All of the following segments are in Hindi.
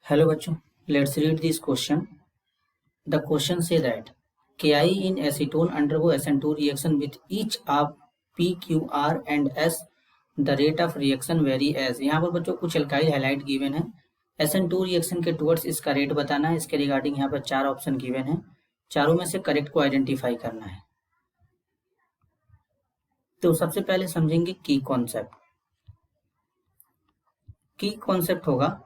Hello बच्चों, let's read this question. The question say that Ki in acetone undergo SN2 reaction with each of P, Q, R and S. The rate of reaction vary as. यहाँ पर बच्चों कुछ एल्काइल हैलाइड गिवन है. SN2 रिएक्शन के टुवर्ड्स इसका रेट बताना है. इसके रिगार्डिंग यहाँ पर 4 ऑप्शन गिवन है. चारों में से करेक्ट को आइडेंटिफाई करना है. तो सबसे पहले समझेंगे की कॉन्सेप्ट. की कॉन्सेप्ट होगा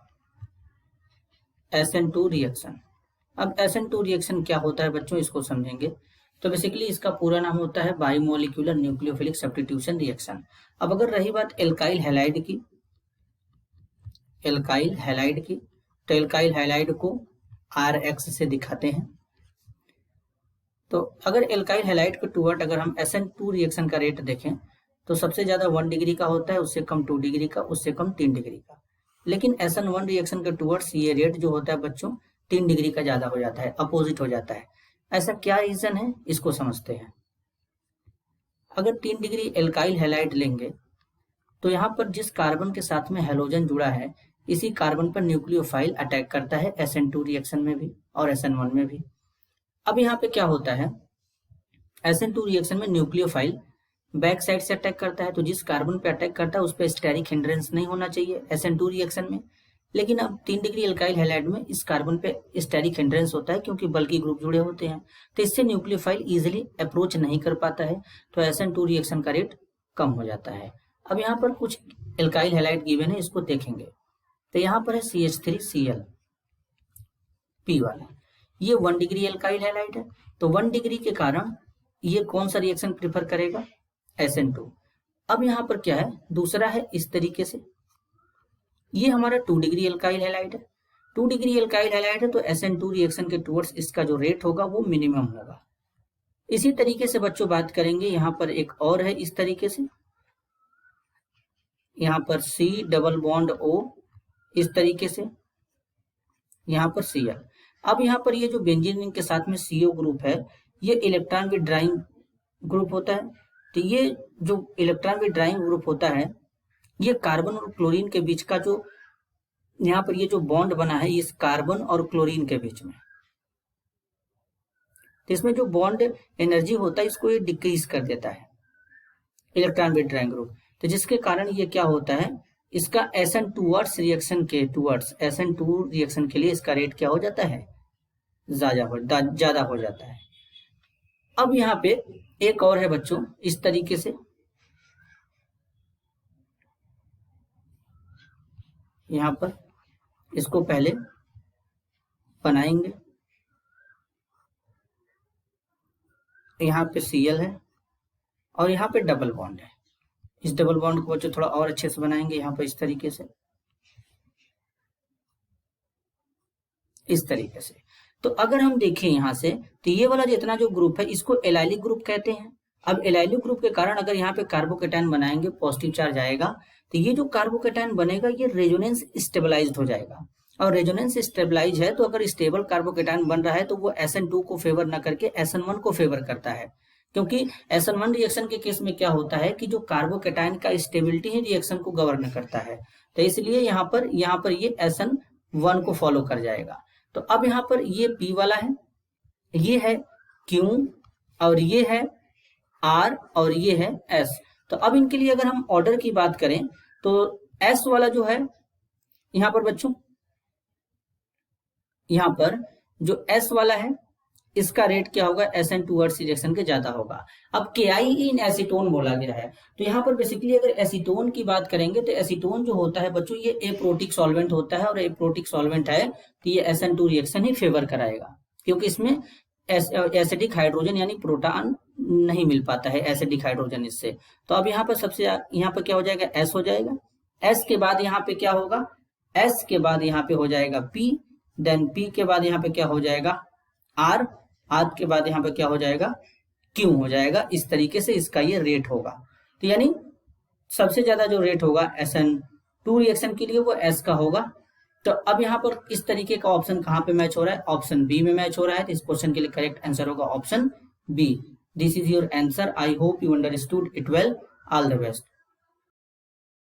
SN2 रिएक्शन. अब SN2 रिएक्शन क्या होता है बच्चों, इसको समझेंगे. तो बेसिकली इसका पूरा नाम होता है बाइमोलिक्यूलर न्यूक्लियोफिलिक सब्स्टिट्यूशन रिएक्शन. अब अगर रही बात एल्काइल हैलाइड की, तो एल्काइल हैलाइड को RX से दिखाते हैं. तो अगर एल्काइल हैलाइड के टुवर्ड अगर हम SN2 रिएक्शन का रेट देखें तो सबसे ज्यादा 1 डिग्री का होता है, उससे कम 2 डिग्री का, उससे कम 3 डिग्री का. लेकिन SN1 रिएक्शन के टुवर्ड्स ये रेट जो होता है बच्चों 3 डिग्री का ज्यादा हो जाता है, अपोजिट हो जाता है. ऐसा क्या रीजन है, इसको समझते हैं. अगर 3 डिग्री एल्काइल हैलाइड लेंगे तो यहाँ पर जिस कार्बन के साथ में हैलोजन जुड़ा है इसी कार्बन पर न्यूक्लियोफाइल अटैक करता है SN2 रिएक्शन में भी और SN1 में भी. अब यहाँ पे क्या होता है, SN2 रिएक्शन में न्यूक्लियोफाइल बैक साइड से अटैक करता है. तो जिस कार्बन पे अटैक करता है उस पर स्टेरिक हिंड्रेंस नहीं होना चाहिए SN2 रिएक्शन में. लेकिन अब 3 डिग्री एल्काइल हैलाइड में इस कार्बन पे स्टेरिक हिंड्रेंस होता है क्योंकि बल्कि ग्रुप जुड़े होते हैं. तो इससे न्यूक्लियोफाइल इजिली अप्रोच नहीं कर पाता है, तो SN2 रिएक्शन का रेट कम हो जाता है. अब यहाँ पर कुछ एल्काइल हैलाइड गिवन है, इसको देखेंगे. तो यहाँ पर है CH3Cl P वाला, ये 1 डिग्री एल्काइल हैलाइड है. तो 1 डिग्री के कारण ये कौन सा रिएक्शन प्रेफर करेगा, SN2. अब यहाँ पर क्या है, दूसरा है इस तरीके से, ये हमारा 2 डिग्री एल्काइल हैलाइड है. 2 डिग्री एल्काइल हैलाइड है तो SN2 रिएक्शन के टुवर्ड्स इसका जो रेट होगा वो मिनिमम होगा. इसी तरीके से बच्चों बात करेंगे, यहाँ पर एक और है इस तरीके से, यहाँ पर C डबल बॉन्ड O इस तरीके से, यहाँ पर Cl. अब यहाँ पर ये जो बेंजीन रिंग के साथ में CO ग्रुप है ये इलेक्ट्रॉन विड्राइंग ग्रुप होता है. तो ये जो इलेक्ट्रॉन विड्राइंग ग्रुप होता है ये कार्बन और क्लोरीन के बीच का जो यहाँ पर ये जो बॉन्ड बना है इस कार्बन और क्लोरीन के बीच में, तो इसमें जो बॉन्ड एनर्जी होता है इसको ये डिक्रीज कर देता है इलेक्ट्रॉन विड्राइंग ग्रुप. तो जिसके कारण ये क्या होता है, इसका SN2 रिएक्शन के टुवर्ड्स SN2 रिएक्शन के लिए इसका रेट क्या हो जाता है, ज्यादा हो जाता है. अब यहाँ पे एक और है बच्चों इस तरीके से, यहाँ पर इसको पहले बनाएंगे. यहाँ पे Cl है और यहाँ पे डबल बॉन्ड है. इस डबल बॉन्ड को बच्चों थोड़ा और अच्छे से बनाएंगे, यहाँ पर इस तरीके से, इस तरीके से. तो अगर हम देखें यहाँ से तो ये वाला जितना जो ग्रुप है इसको एलाइलिक ग्रुप कहते हैं. अब एलाइलिक ग्रुप के कारण अगर यहाँ पे कार्बोकेटायन बनाएंगे पॉजिटिव चार्ज आएगा, तो ये जो कार्बोकेटायन बनेगा ये रेजोनेंस स्टेबलाइज्ड हो जाएगा. और रेजोनेंस स्टेबलाइज है तो अगर स्टेबल कार्बोकेटायन बन रहा है तो वो SN2 को फेवर न करके SN1 को फेवर करता है. क्योंकि SN1 रिएक्शन के केस में क्या होता है कि जो कार्बोकेटायन का स्टेबिलिटी है रिएक्शन को गवर्न करता है. तो इसलिए यहाँ पर ये SN1 को फॉलो कर जाएगा. तो अब यहाँ पर ये P वाला है, ये है Q और ये है R और ये है S. तो अब इनके लिए अगर हम ऑर्डर की बात करें तो S वाला जो है यहाँ पर बच्चों, यहाँ पर जो S वाला है इसका रेट क्या होगा, SN2 रिएक्शन के ज्यादा होगा. अब Ki इन एसीटोन बोला गया है, तो यहाँ पर बेसिकली अगर एसीटोन की बात करेंगे तो एसीटोन जो होता है बच्चों ये एप्रोटिक सॉल्वेंट होता है, और एप्रोटिक सॉल्वेंट है तो ये SN2 रिएक्शन ही फेवर कराएगा क्योंकि इसमें एसिडिक हाइड्रोजन यानी प्रोटॉन नहीं मिल पाता है एसिडिक हाइड्रोजन इससे. तो अब यहाँ पर सबसे यहाँ पर क्या हो जाएगा, S हो जाएगा. S के बाद यहाँ पे क्या होगा, S के बाद यहाँ पे हो जाएगा P, देन P के बाद यहाँ पे क्या हो जाएगा R, R के बाद यहाँ पे क्या हो जाएगा Q हो जाएगा. इस तरीके से इसका ये रेट होगा. तो यानी सबसे ज्यादा जो रेट होगा SN2 रिएक्शन के लिए वो S का होगा. तो अब यहाँ पर इस तरीके का ऑप्शन कहाँ पे मैच हो रहा है, ऑप्शन बी में मैच हो रहा है. तो इस क्वेश्चन के लिए करेक्ट आंसर होगा option B. This is your answer. I hope you understood it well. All the best.